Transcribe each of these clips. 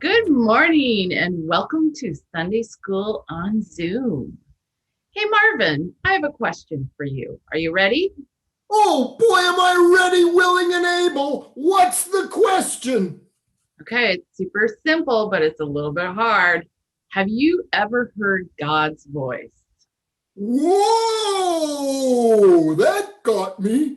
Good morning and welcome to Sunday School on Zoom. Hey Marvin, I have a question for you. Are you ready? Oh boy, am I ready, willing, and able. What's the question? Okay, it's super simple, but it's a little bit hard. Have you ever heard God's voice? Whoa, that got me.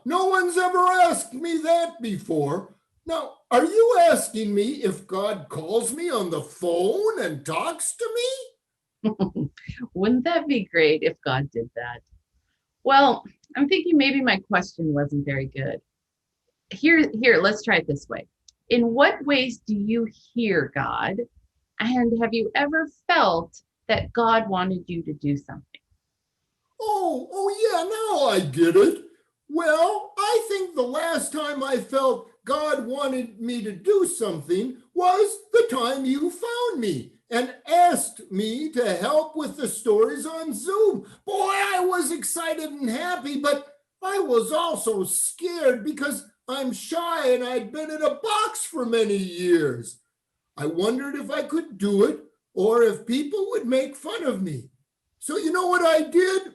No one's ever asked me that before. Now, are you asking me if God calls me on the phone and talks to me? Wouldn't that be great if God did that? Well, I'm thinking maybe my question wasn't very good. Here, let's try it this way. In what ways do you hear God? And have you ever felt that God wanted you to do something? Oh, yeah, now I get it. Well, I think the last time I felt God wanted me to do something was the time you found me and asked me to help with the stories on Zoom. Boy, I was excited and happy, but I was also scared because I'm shy and I'd been in a box for many years. I wondered if I could do it or if people would make fun of me. So, you know what I did?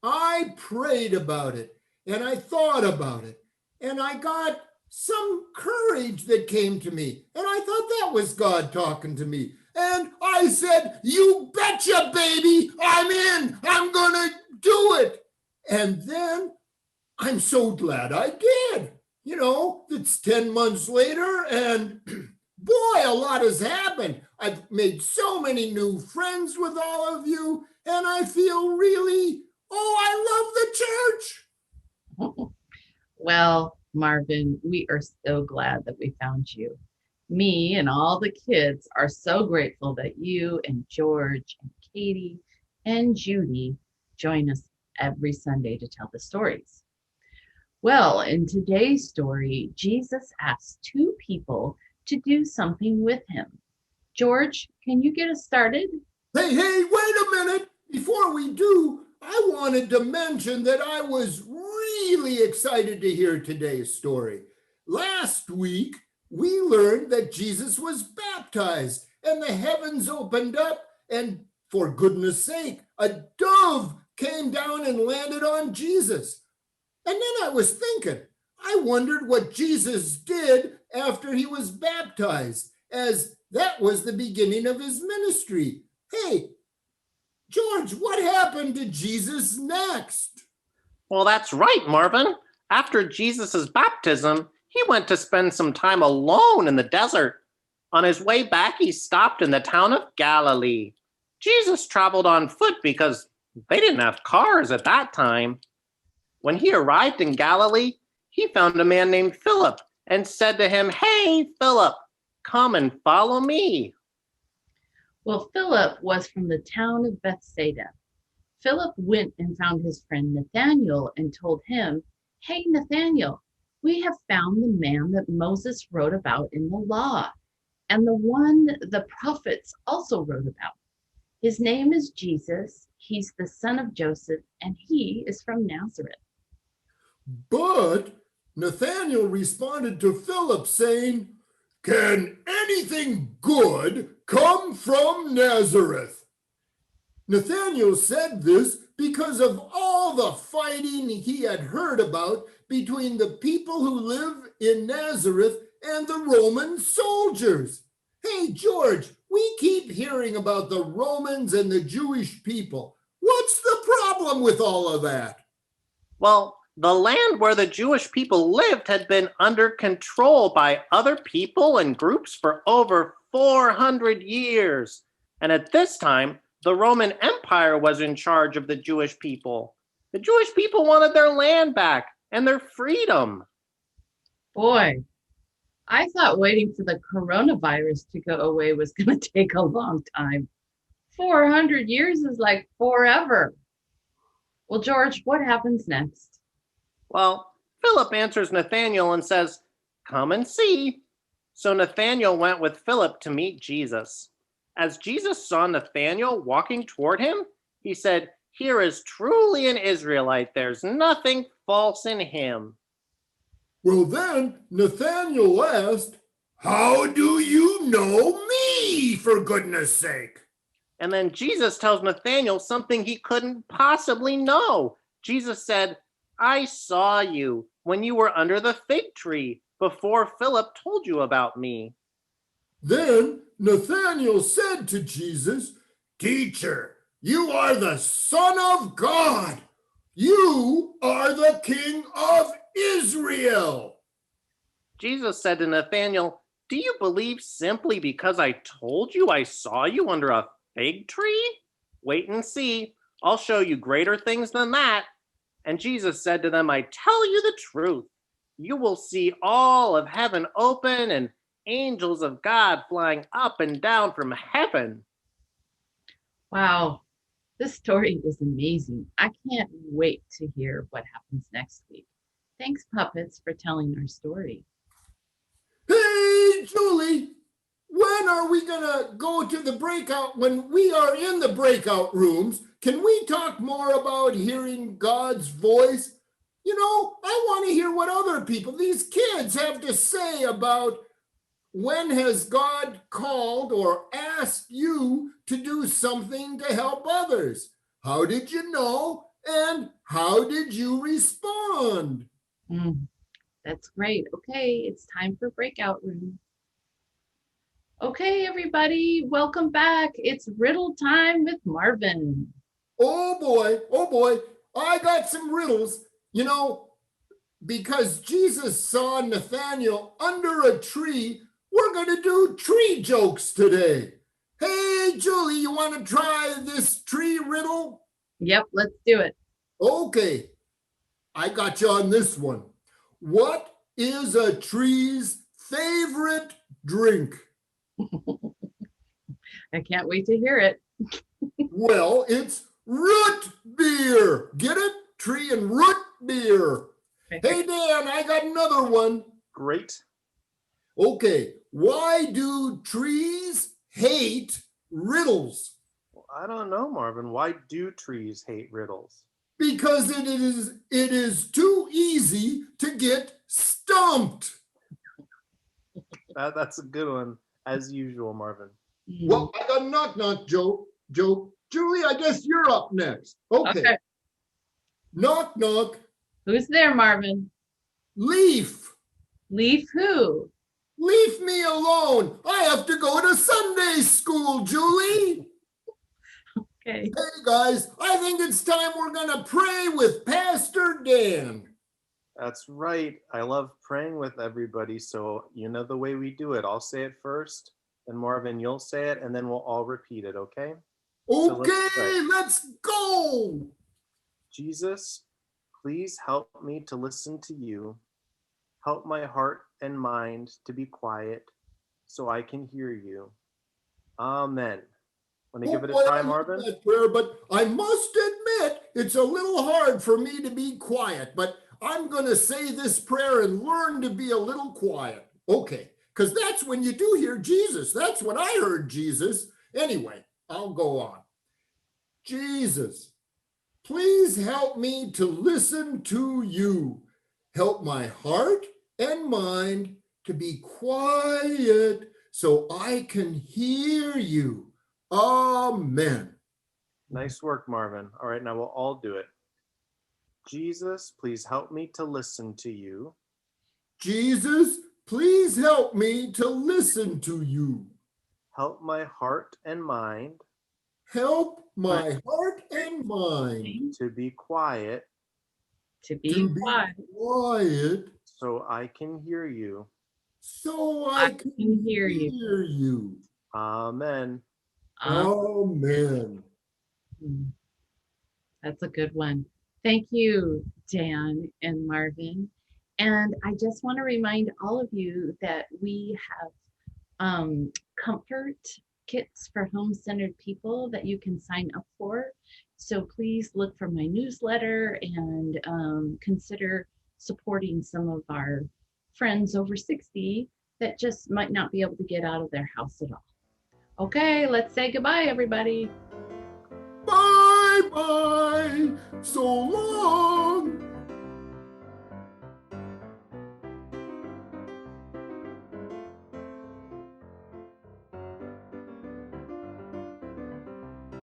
I prayed about it and I thought about it and I got some courage that came to me. And I thought that was God talking to me. And I said, "You betcha, baby, I'm in. I'm going to do it." And then I'm so glad I did. It's 10 months later, and boy, a lot has happened. I've made so many new friends with all of you, and I feel really, I love the church. Well, Marvin, we are so glad that we found you. Me and all the kids are so grateful that you and George and Katie and Judy join us every Sunday to tell the stories. Well, in today's story, Jesus asked two people to do something with him. George, can you get us started? Hey, wait a minute. Before we do, I wanted to mention that I was really excited to hear today's story. Last week, we learned that Jesus was baptized and the heavens opened up, and for goodness sake, a dove came down and landed on Jesus. And then I was thinking, I wondered what Jesus did after he was baptized, as that was the beginning of his ministry. Hey, George, what happened to Jesus next? Well, that's right, Marvin. After Jesus' baptism, he went to spend some time alone in the desert. On his way back, he stopped in the town of Galilee. Jesus traveled on foot because they didn't have cars at that time. When he arrived in Galilee, he found a man named Philip and said to him, "Hey, Philip, come and follow me." Well, Philip was from the town of Bethsaida. Philip went and found his friend Nathanael and told him, "Hey, Nathanael, we have found the man that Moses wrote about in the law, and the one the prophets also wrote about. His name is Jesus. He's the son of Joseph, and he is from Nazareth." But Nathanael responded to Philip, saying, "Can anything good come from Nazareth?" Nathanael said this because of all the fighting he had heard about between the people who live in Nazareth and the Roman soldiers. Hey, George, we keep hearing about the Romans and the Jewish people. What's the problem with all of that? Well, the land where the Jewish people lived had been under control by other people and groups for over 400 years. And at this time, the Roman Empire was in charge of the Jewish people. The Jewish people wanted their land back and their freedom. Boy, I thought waiting for the coronavirus to go away was going to take a long time. 400 years is like forever. Well, George, what happens next? Well, Philip answers Nathanael and says, "Come and see." So Nathanael went with Philip to meet Jesus. As Jesus saw Nathanael walking toward him, he said, "Here is truly an Israelite. There's nothing false in him." Well, then Nathanael asked, How do you know me, for goodness sake? And then Jesus tells Nathanael something he couldn't possibly know. Jesus said, I saw you when you were under the fig tree before Philip told you about me. Then Nathanael said to Jesus, Teacher, you are the Son of God. You are the King of Israel. Jesus said to Nathanael, do you believe simply because I told you I saw you under a fig tree? Wait and see. I'll show you greater things than that. And Jesus said to them, I tell you the truth. You will see all of heaven open and angels of God flying up and down from heaven. Wow, this story is amazing. I can't wait to hear what happens next week. Thanks, Puppets, for telling our story. Hey, Julie, when are we going to go to the breakout? When we are in the breakout rooms, can we talk more about hearing God's voice? You know, I want to hear what other people, these kids, have to say about when has God called or asked you to do something to help others? How did you know? And how did you respond? That's great. Okay, it's time for breakout room. Okay, everybody, welcome back. It's riddle time with Marvin. Oh boy, I got some riddles. You know, because Jesus saw Nathanael under a tree, we're going to do tree jokes today. Hey, Julie, you want to try this tree riddle? Yep, let's do it. Okay, I got you on this one. What is a tree's favorite drink? I can't wait to hear it. Well, it's root beer. Get it? Tree and root beer. Hey, Dan, I got another one. Great. Okay, why do trees hate riddles? Well, I don't know, Marvin. Why do trees hate riddles? Because it is too easy to get stumped. That's a good one, as usual, Marvin. Well, I got a knock-knock joke. Julie, I guess you're up next. Okay. Knock, knock. Who's there, Marvin? Leaf. Leaf who? Leave me alone. I have to go to Sunday school, Julie. Okay. Hey, guys, I think it's time we're going to pray with Pastor Dan. That's right. I love praying with everybody. So you know the way we do it. I'll say it first, and Marvin, you'll say it, and then we'll all repeat it, okay? Okay, let's go. Jesus, please help me to listen to you. Help my heart and mind to be quiet so I can hear you. Amen. Want to give it a try, Marvin? Prayer, but I must admit, it's a little hard for me to be quiet, but I'm going to say this prayer and learn to be a little quiet. Okay, because that's when you do hear Jesus. That's when I heard Jesus. Anyway, I'll go on. Jesus, please help me to listen to you. Help my heart and mind to be quiet so I can hear you. Amen. Nice work, Marvin. All right, now we'll all do it. Jesus, please help me to listen to you. Jesus, please help me to listen to you. Help my heart and mind. Help my heart and mind to be quiet. To be quiet. So I can hear you. So I can hear you. Amen. Amen. That's a good one. Thank you, Dan and Marvin. And I just want to remind all of you that we have comfort kits for home-centered people that you can sign up for. So please look for my newsletter and consider supporting some of our friends over 60 that just might not be able to get out of their house at all. Okay, let's say goodbye, everybody. Bye-bye. So long.